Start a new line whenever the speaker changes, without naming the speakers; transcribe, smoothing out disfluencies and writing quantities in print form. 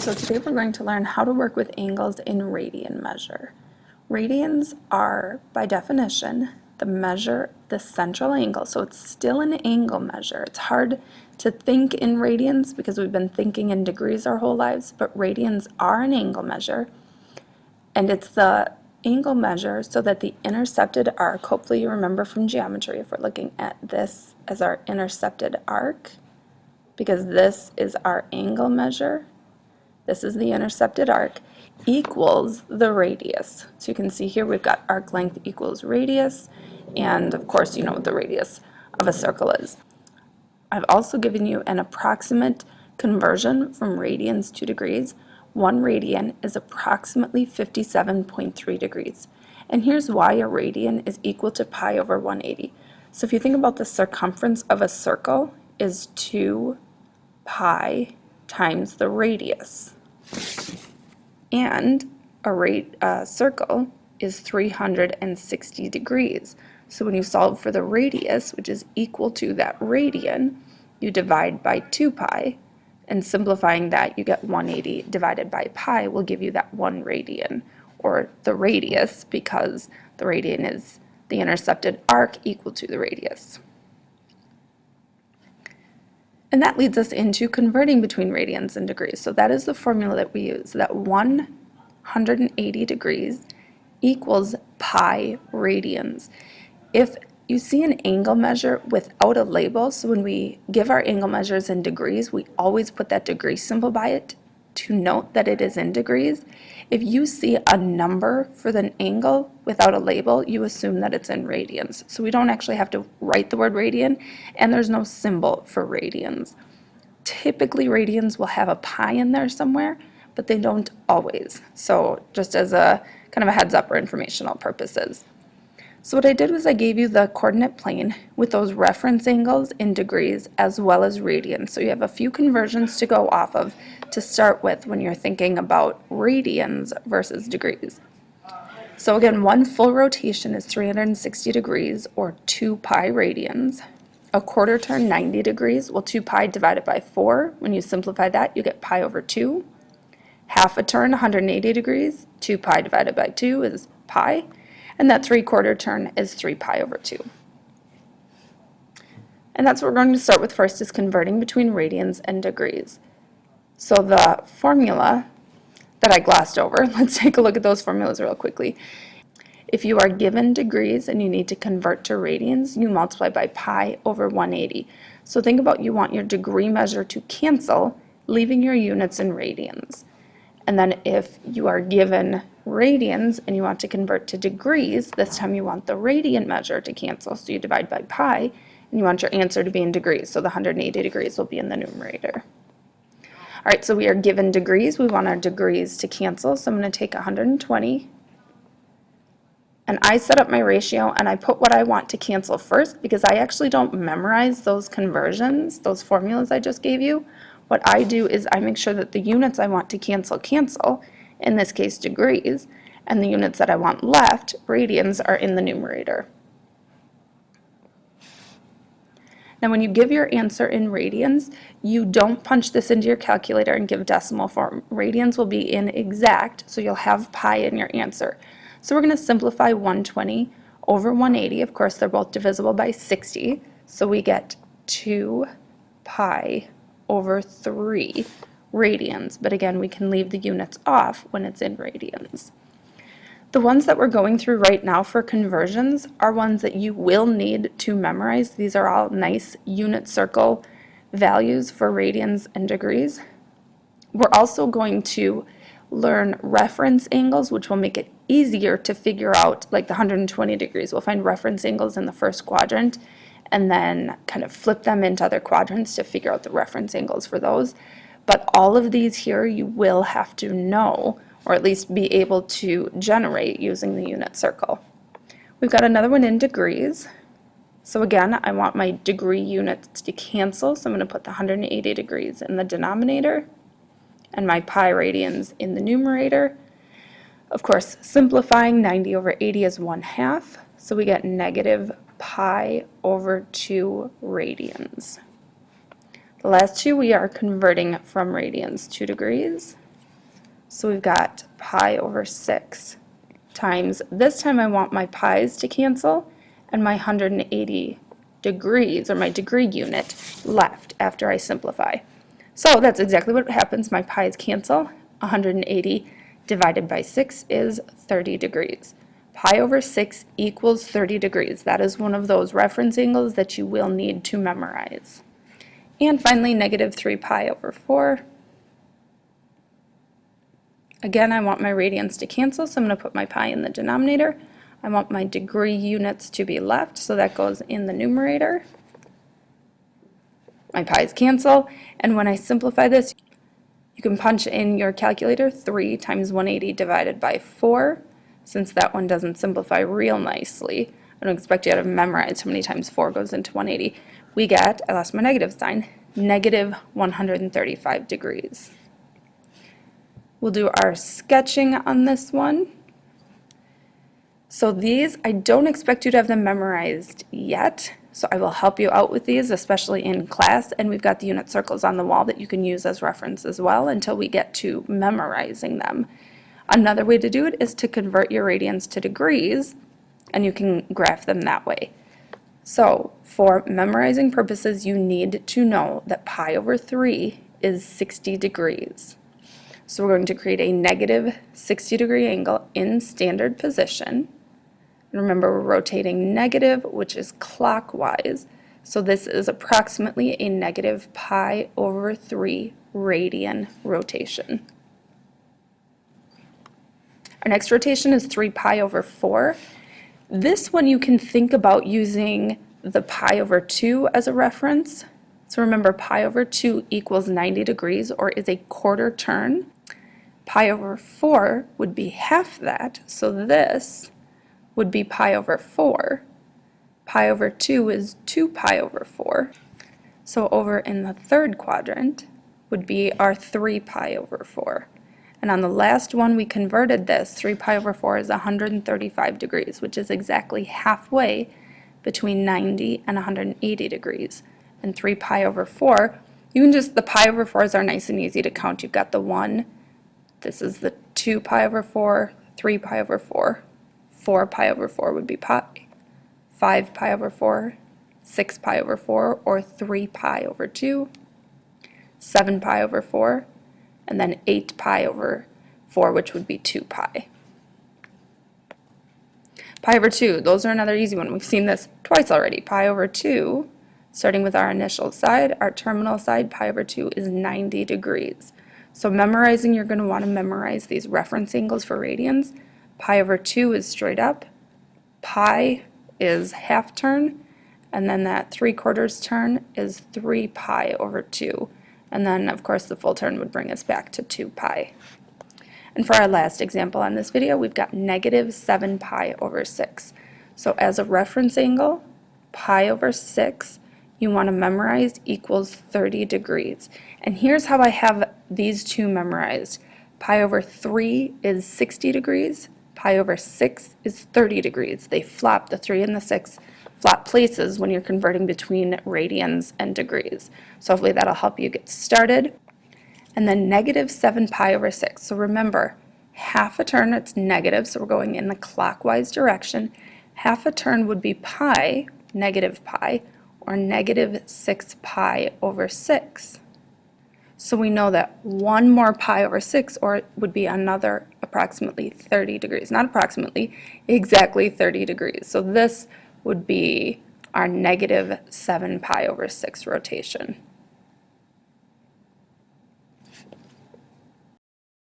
So today we're going to learn how to work with angles in radian measure. Radians are, by definition, the central angle. So it's still an angle measure. It's hard to think in radians because we've been thinking in degrees our whole lives, but radians are an angle measure. And it's the angle measure so that the intercepted arc, hopefully you remember from geometry if we're looking at this as our intercepted arc, because this is our angle measure. This is the intercepted arc, equals the radius. So you can see here we've got arc length equals radius, and of course you know what the radius of a circle is. I've also given you an approximate conversion from radians to degrees. 1 radian is approximately 57.3 degrees. And here's why a radian is equal to pi over 180. So if you think about the circumference of a circle is 2 pi times the radius. And a circle is 360 degrees. So when you solve for the radius, which is equal to that radian, you divide by 2 pi, and simplifying that, you get 180 divided by pi will give you that 1 radian, or the radius, because the radian is the intercepted arc equal to the radius. And that leads us into converting between radians and degrees. So that is the formula that we use, that 180 degrees equals pi radians. If you see an angle measure without a label, so when we give our angle measures in degrees, we always put that degree symbol by it to note that it is in degrees. If you see a number for the angle without a label, you assume that it's in radians. So we don't actually have to write the word radian, and there's no symbol for radians. Typically radians will have a pi in there somewhere, but they don't always. So just as a kind of a heads up for informational purposes. So what I did was I gave you the coordinate plane with those reference angles in degrees as well as radians. So you have a few conversions to go off of to start with when you're thinking about radians versus degrees. So again, 1 full rotation is 360 degrees, or 2 pi radians. A quarter turn, 90 degrees, well 2 pi divided by 4, when you simplify that you get pi over 2. Half a turn, 180 degrees, 2 pi divided by 2 is pi. And that 3/4 turn is 3 pi over 2. And that's what we're going to start with first, is converting between radians and degrees. So the formula that I glossed over, let's take a look at those formulas real quickly. If you are given degrees and you need to convert to radians, you multiply by pi over 180. So think about, you want your degree measure to cancel, leaving your units in radians. And then if you are given radians and you want to convert to degrees, this time you want the radian measure to cancel, so you divide by pi, and you want your answer to be in degrees, so the 180 degrees will be in the numerator. All right, so we are given degrees, we want our degrees to cancel, so I'm going to take 120, and I set up my ratio and I put what I want to cancel first, because I actually don't memorize those conversions, those formulas I just gave you. What I do is I make sure that the units I want to cancel, in this case degrees, and the units that I want left, radians, are in the numerator. Now when you give your answer in radians, you don't punch this into your calculator and give decimal form. Radians will be in exact, so you'll have pi in your answer. So we're going to simplify 120 over 180. Of course, they're both divisible by 60, so we get 2 pi over 3 radians, but again we can leave the units off when it's in radians. The ones that we're going through right now for conversions are ones that you will need to memorize. These are all nice unit circle values for radians and degrees. We're also going to learn reference angles, which will make it easier to figure out, like the 120 degrees. We'll find reference angles in the first quadrant and then kind of flip them into other quadrants to figure out the reference angles for those. But all of these here you will have to know, or at least be able to generate using the unit circle. We've got another one in degrees. So again, I want my degree units to cancel, so I'm going to put the 180 degrees in the denominator and my pi radians in the numerator. Of course, simplifying, 90 over 80 is 1/2, so we get negative pi over 2 radians. The last two we are converting from radians to degrees. So we've got pi over 6 times, this time I want my pi's to cancel and my 180 degrees, or my degree unit, left after I simplify. So that's exactly what happens. My pi's cancel. 180 divided by 6 is 30 degrees. Pi over 6 equals 30 degrees. That is one of those reference angles that you will need to memorize. And finally, negative 3 pi over 4. Again, I want my radians to cancel, so I'm going to put my pi in the denominator. I want my degree units to be left, so that goes in the numerator. My pi's cancel, and when I simplify this, you can punch in your calculator 3 times 180 divided by 4. Since that one doesn't simplify real nicely, I don't expect you to memorize how many times 4 goes into 180. We get, I lost my negative sign, negative 135 degrees. We'll do our sketching on this one. So these, I don't expect you to have them memorized yet, so I will help you out with these, especially in class, and we've got the unit circles on the wall that you can use as reference as well until we get to memorizing them. Another way to do it is to convert your radians to degrees, and you can graph them that way. So for memorizing purposes, you need to know that pi over 3 is 60 degrees. So we're going to create a negative 60 degree angle in standard position. And remember, we're rotating negative, which is clockwise. So this is approximately a negative pi over 3 radian rotation. Our next rotation is 3 pi over 4. This one you can think about using the pi over 2 as a reference. So remember, pi over 2 equals 90 degrees, or is a quarter turn. Pi over 4 would be half that, so this would be pi over 4. Pi over 2 is 2 pi over 4. So over in the third quadrant would be our 3 pi over 4. And on the last one we converted this, 3 pi over 4 is 135 degrees, which is exactly halfway between 90 and 180 degrees. And 3 pi over 4, you can just, the pi over 4s are nice and easy to count. You've got the 1, this is the 2 pi over 4, 3 pi over 4, 4 pi over 4 would be pi, 5 pi over 4, 6 pi over 4, or 3 pi over 2, 7 pi over 4, and then 8 pi over 4, which would be 2 pi. Pi over 2, those are another easy one. We've seen this twice already. Pi over 2, starting with our initial side, our terminal side, pi over 2 is 90 degrees. So memorizing, you're going to want to memorize these reference angles for radians. Pi over 2 is straight up, pi is half turn, and then that 3/4 turn is 3 pi over 2. And then, of course, the full turn would bring us back to 2 pi. And for our last example on this video, we've got negative 7 pi over 6. So as a reference angle, pi over 6, you want to memorize equals 30 degrees. And here's how I have these two memorized. Pi over 3 is 60 degrees. Pi over 6 is 30 degrees. They flop, the 3 and the 6 flop places when you're converting between radians and degrees. So hopefully that'll help you get started. And then negative 7 pi over 6. So remember, half a turn, it's negative, so we're going in the clockwise direction. Half a turn would be pi, negative pi, or negative 6 pi over 6. So we know that one more pi over 6, or it would be another approximately 30 degrees. Not approximately, exactly 30 degrees. So this would be our negative 7 pi over 6 rotation.